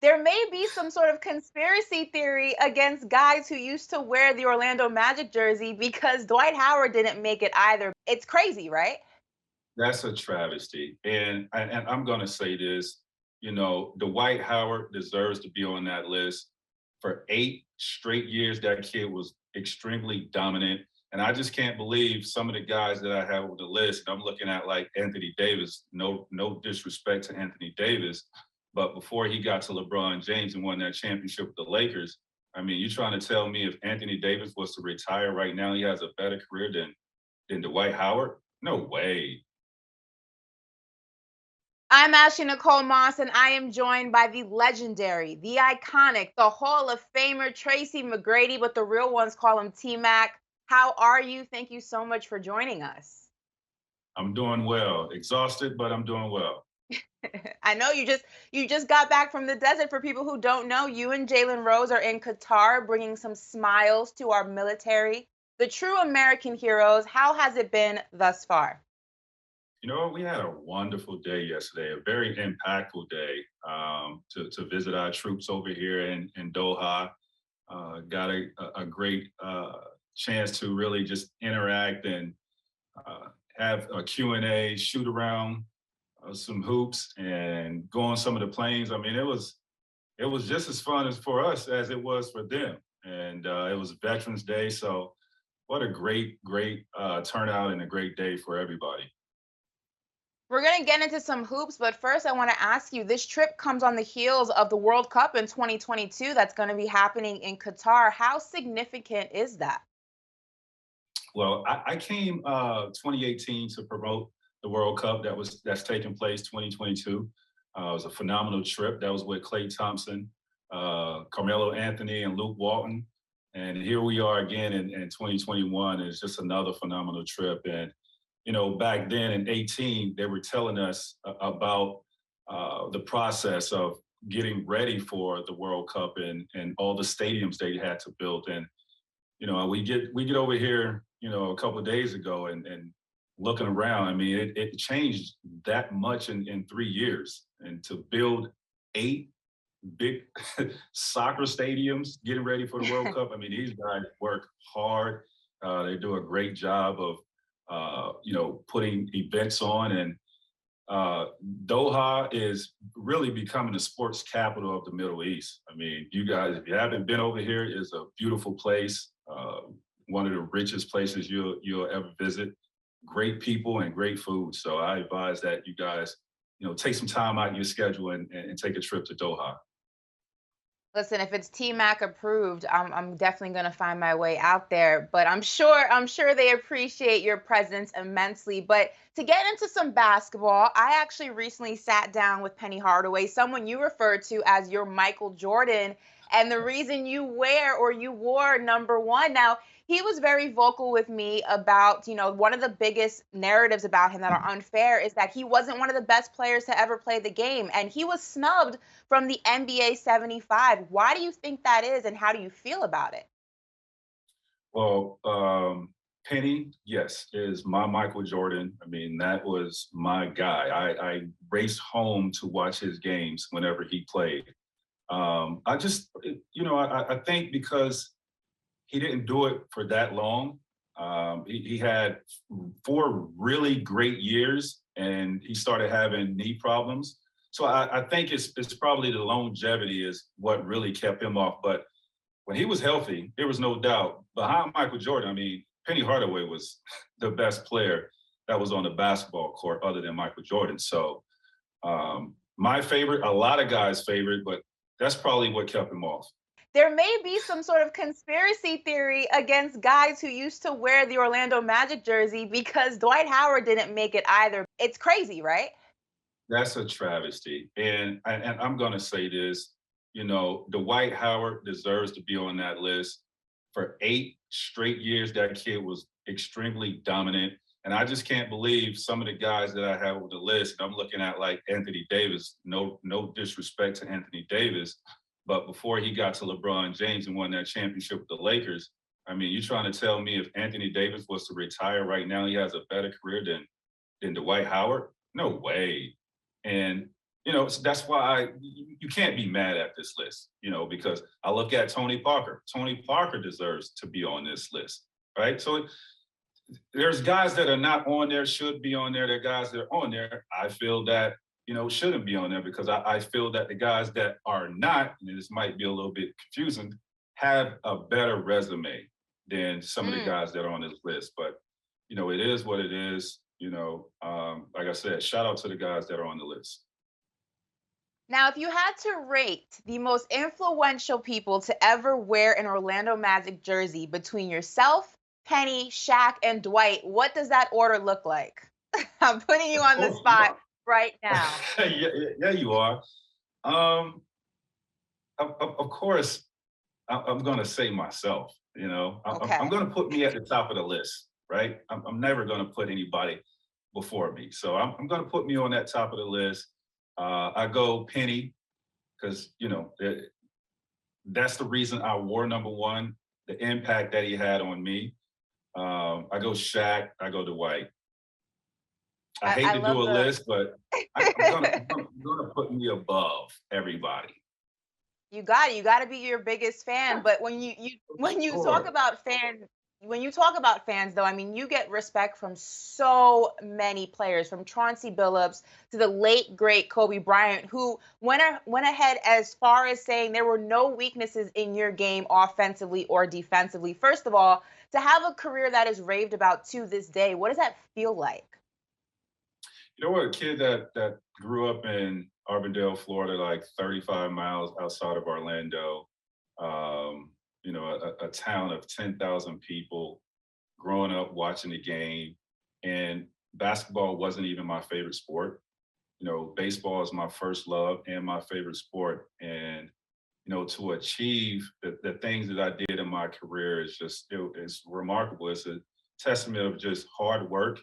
There may be some sort of conspiracy theory against guys who used to wear the Orlando Magic jersey because Dwight Howard didn't make it either. It's crazy, right? That's a travesty. And I'm going to say this, Dwight Howard deserves to be on that list. For 8 straight years, that kid was extremely dominant. And I just can't believe some of the guys that I have on the list. I'm looking at like Anthony Davis. No disrespect to Anthony Davis, but before he got to LeBron James and won that championship with the Lakers, I mean, you're trying to tell me if Anthony Davis was to retire right now, he has a better career than Dwight Howard? No way. I'm Ashley Nicole Moss, and I am joined by the legendary, the iconic, the Hall of Famer, Tracy McGrady, but the real ones call him T Mac. How are you? Thank you so much for joining us. I'm doing well. Exhausted, but I'm doing well. I know you just got back from the desert. For people who don't know, you and Jalen Rose are in Qatar, bringing some smiles to our military, the true American heroes. How has it been thus far? We had a wonderful day yesterday, a very impactful day to visit our troops over here in Doha. Got a great chance to really just interact and have a Q&A, shoot around some hoops, and go on some of the planes. I mean, it was just as fun as for us as it was for them. And it was Veterans Day, so what a great turnout and a great day for everybody. We're going to get into some hoops, but first, I want to ask you, this trip comes on the heels of the World Cup in 2022 that's going to be happening in Qatar. How significant is that? Well, I came 2018 to promote the World Cup that's taking place 2022. It was a phenomenal trip. That was with Clay Thompson, Carmelo Anthony, and Luke Walton. And here we are again in 2021. It's just another phenomenal trip. And back then in 18, they were telling us about the process of getting ready for the World Cup and all the stadiums they had to build. And we get over here, a couple of days ago and looking around. I mean, it changed that much in 3 years, and to build 8 big soccer stadiums, getting ready for the World Cup. I mean, these guys work hard. They do a great job of putting events on, and Doha is really becoming the sports capital of the Middle East. I mean, you guys, if you haven't been over here, it's a beautiful place. One of the richest places you'll ever visit. Great people and great food. So I advise that you guys, take some time out of your schedule and take a trip to Doha. Listen, if it's T Mac approved, I'm definitely gonna find my way out there. But I'm sure they appreciate your presence immensely. But to get into some basketball, I actually recently sat down with Penny Hardaway, someone you refer to as your Michael Jordan, and the reason you wear or you wore number one. Now, he was very vocal with me about, one of the biggest narratives about him that are unfair is that he wasn't one of the best players to ever play the game, and he was snubbed from the NBA 75. Why do you think that is, and how do you feel about it? Well, Penny, yes, is my Michael Jordan. I mean, that was my guy. I raced home to watch his games whenever he played. I just, I think because he didn't do it for that long. He had 4 really great years, and he started having knee problems. So I think it's probably the longevity is what really kept him off. But when he was healthy, there was no doubt behind Michael Jordan. I mean, Penny Hardaway was the best player that was on the basketball court other than Michael Jordan. So my favorite, a lot of guys' favorite, but that's probably what kept him off. There may be some sort of conspiracy theory against guys who used to wear the Orlando Magic jersey because Dwight Howard didn't make it either. It's crazy, right? That's a travesty. And I'm going to say this, Dwight Howard deserves to be on that list. For 8 straight years, that kid was extremely dominant. And I just can't believe some of the guys that I have on the list. I'm looking at like Anthony Davis. No disrespect to Anthony Davis, but before he got to LeBron James and won that championship with the Lakers, I mean, you're trying to tell me if Anthony Davis was to retire right now, he has a better career than Dwight Howard? No way. And So that's why you can't be mad at this list, because I look at Tony Parker. Tony Parker deserves to be on this list, right? So there's guys that are not on there, should be on there. There are guys that are on there. I feel that, shouldn't be on there because I feel that the guys that are not, and this might be a little bit confusing, have a better resume than some of the guys that are on this list. But, it is what it is. Like I said, shout out to the guys that are on the list. Now, if you had to rate the most influential people to ever wear an Orlando Magic jersey between yourself, Penny, Shaq, and Dwight, what does that order look like? I'm putting you on the spot right now. Yeah, you are. Of course, I'm going to say myself. Okay. I'm going to put me at the top of the list, right? I'm never going to put anybody before me. So I'm going to put me on that top of the list. I go Penny because, that's the reason I wore number one, the impact that he had on me. I go Shaq, I go Dwight. I hate to do a list, but I'm gonna put me above everybody. You got it. You got to be your biggest fan. But when you talk about fans, though, I mean, you get respect from so many players, from Chauncey Billups to the late great Kobe Bryant, who went ahead as far as saying there were no weaknesses in your game offensively or defensively. First of all, to have a career that is raved about to this day, what does that feel like? You know what? A kid that grew up in Arbondale, Florida, like 35 miles outside of Orlando, a town of 10,000 people, growing up watching the game, and basketball wasn't even my favorite sport. Baseball is my first love and my favorite sport. And, to achieve the things that I did in my career is just, it's remarkable. It's a testament of just hard work,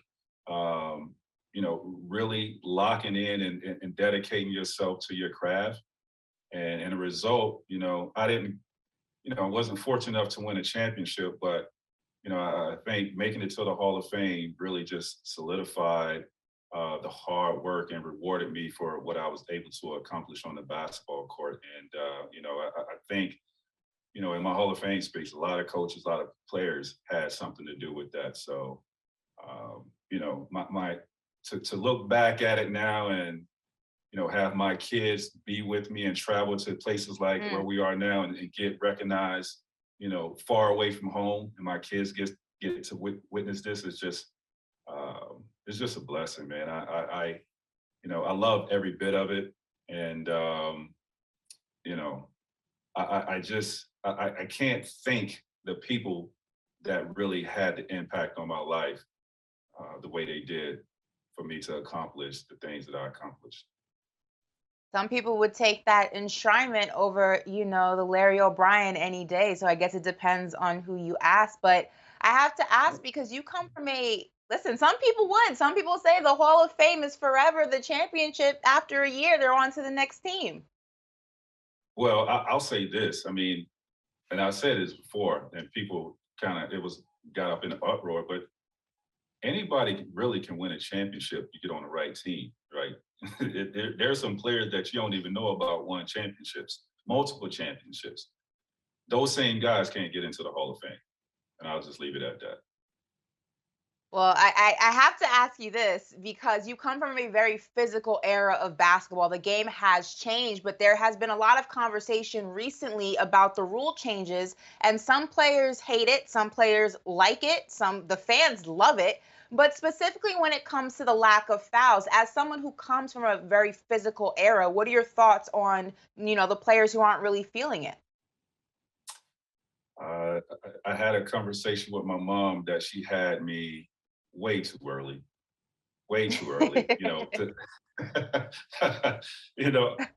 really locking in and dedicating yourself to your craft. And a result, I wasn't fortunate enough to win a championship, but, I think making it to the Hall of Fame really just solidified the hard work and rewarded me for what I was able to accomplish on the basketball court. And, I think, in my Hall of Fame speech, a lot of coaches, a lot of players had something to do with that. So, to look back at it now and, have my kids be with me and travel to places like where we are now and get recognized, far away from home, and my kids get to witness this is just, it's just a blessing, man. I love every bit of it. And, I can't thank the people that really had the impact on my life the way they did for me to accomplish the things that I accomplished. Some people would take that enshrinement over, the Larry O'Brien any day. So I guess it depends on who you ask. But I have to ask because you come from listen, some people would. Some people say the Hall of Fame is forever. The championship, after a year, they're on to the next team. Well, I'll say this. I mean, and I said this before, and people got up in an uproar, but anybody really can win a championship if you get on the right team, right? There's some players that you don't even know about won championships, multiple championships. Those same guys can't get into the Hall of Fame. And I'll just leave it at that. Well, I have to ask you this because you come from a very physical era of basketball. The game has changed, but there has been a lot of conversation recently about the rule changes, and some players hate it, some players like it, the fans love it. But specifically when it comes to the lack of fouls, as someone who comes from a very physical era, what are your thoughts on, the players who aren't really feeling it? I had a conversation with my mom that she had me way too early. Way too early,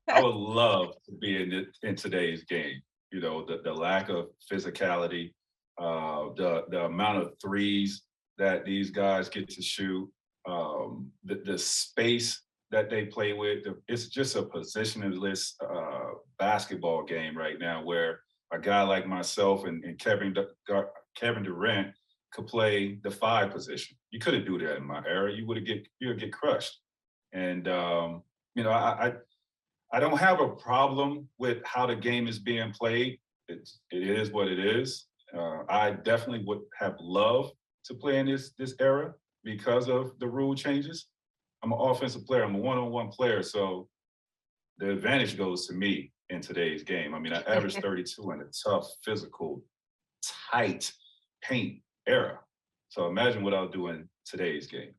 I would love to be in today's game. The lack of physicality, the amount of threes that these guys get to shoot, the space that they play with. It's just a positionless basketball game right now where a guy like myself and Kevin Durant could play the 5 position. You couldn't do that in my era. You would get crushed. And I I don't have a problem with how the game is being played. It is what it is. I definitely would have loved to play in this era because of the rule changes. I'm an offensive player. I'm a one-on-one player, so the advantage goes to me in today's game. I mean, I averaged 32 in a tough, physical, tight paint era. So imagine what I'll do in today's game.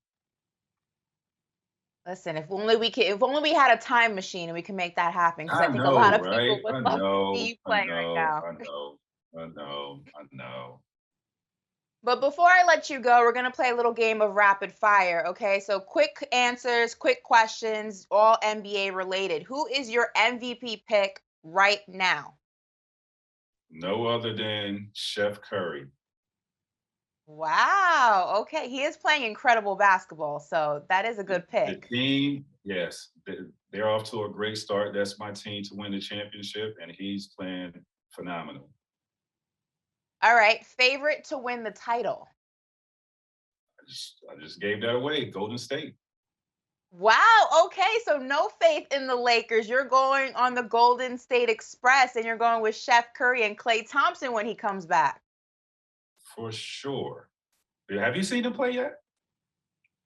Listen, if only we had a time machine and we can make that happen, because I I think a lot know, of people right? would I love to see know, you I play right know, now. I know, I know, I know. But before I let you go, we're going to play a little game of rapid fire, okay? So quick answers, quick questions, all NBA related. Who is your MVP pick right now? No other than Chef Curry. Wow. Okay. He is playing incredible basketball, so that is a The, good the pick. team, yes, they're off to a great start. That's my team to win the championship, and he's playing phenomenal. All right. Favorite to win the title? I just gave that away. Golden State. Wow. Okay. So no faith in the Lakers. You're going on the Golden State Express and you're going with Chef Curry and Klay Thompson when he comes back. For sure. Have you seen him play yet?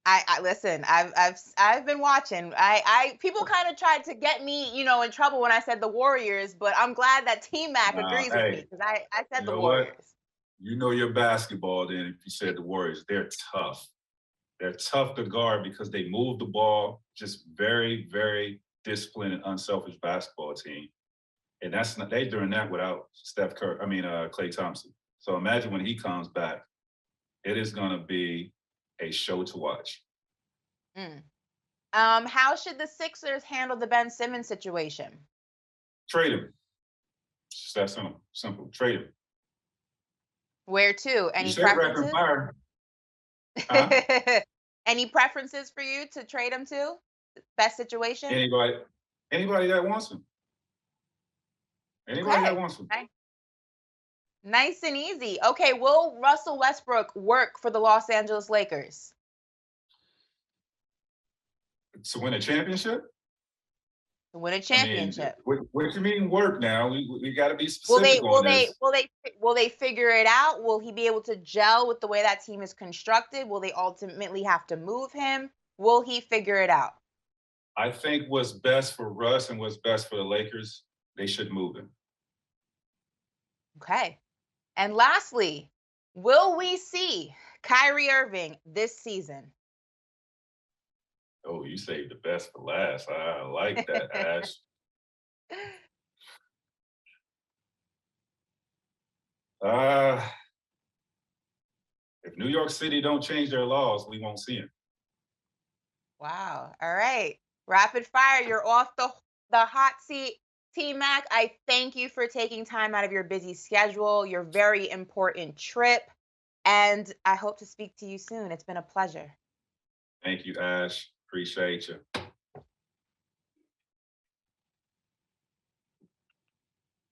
I listen. I've been watching. I people kind of tried to get me, in trouble when I said the Warriors, but I'm glad that T Mac agrees with me Hey, because I said you the know what? Warriors. You know your basketball then if you said the Warriors. They're tough. They're tough to guard because they move the ball, just very, very disciplined and unselfish basketball team. And that's not they're doing that without Klay Thompson. So imagine when he comes back, it is gonna be a show to watch. Mm. How should the Sixers handle the Ben Simmons situation? Trade him. It's just that simple. Simple. Trade him. Where to? You Any said rapid preferences? fire. Huh? Any preferences for you to trade him to? Best situation? Anybody, anybody that wants him. Anybody that Okay. wants him. Nice and easy. Okay, will Russell Westbrook work for the Los Angeles Lakers? To win a championship? To win a I mean, championship. what you mean work now? We got to be Will they specific will on they this. will they will they figure it out? Will he be able to gel with the way that team is constructed? Will they ultimately have to move him? Will he figure it out? I think what's best for Russ and what's best for the Lakers, they should move him. Okay. And lastly, will we see Kyrie Irving this season? Oh, you saved the best for last. I like that, Ash. Uh, if New York City don't change their laws, we won't see him. Wow. All right. Rapid fire. You're off the hot seat. T Mac, I thank you for taking time out of your busy schedule, your very important trip, and I hope to speak to you soon. It's been a pleasure. Thank you, Ash. Appreciate you.